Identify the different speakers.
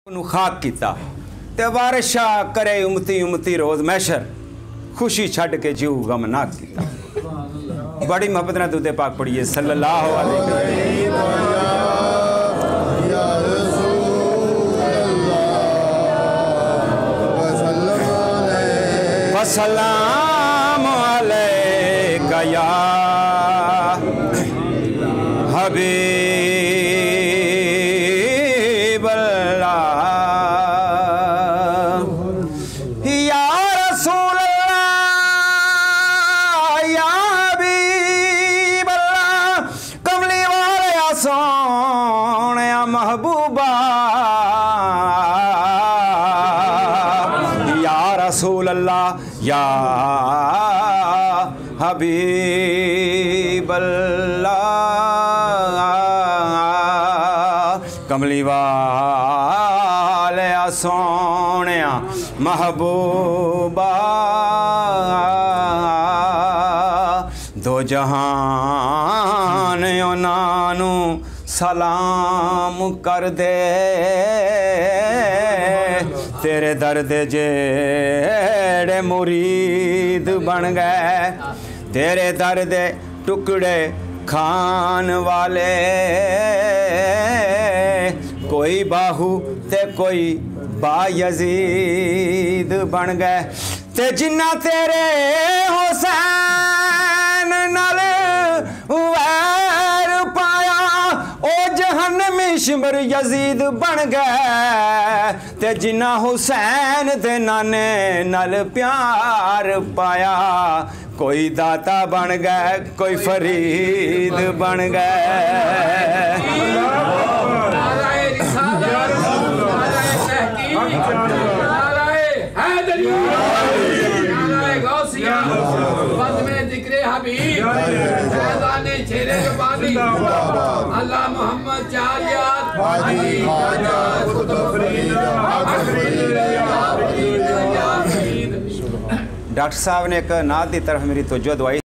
Speaker 1: खाक किया ते वारिशा करे उमती उमती रोज मैशर खुशी छड़ के जीव गम ना किया। बड़ी मोहब्बत ना दूधे पाक पढ़िए सल्लल्लाहु अलैहि वसल्लम अलैका या हबीब अल्लाह या रसूल अल्लाह या हबीब अल्लाह कमली वाले सोने महबूबा या रसूल अल्लाह या हबीब अल्लाह कमली वाले सोने महबूबा दो जहान उन्हानू सलाम कर दे तेरे दर्द जेड़े मुरीद बन गए तेरे दर्द टुकड़े खान वाले कोई बाहू ते कोई बायजीद बन गए ते जिन्ना तेरे हुसैन नाल वैर पाया ओ जहन्नमी शिमर यजीद बन गए ते जिन्ना हुसैन दे नाने नाल प्यार पाया कोई दाता बन गए कोई फरीद बन गए।
Speaker 2: अल्लाह मोहम्मद
Speaker 1: डॉक्टर साहब ने एक नात की तरफ मेरी तवज्जो दवाई।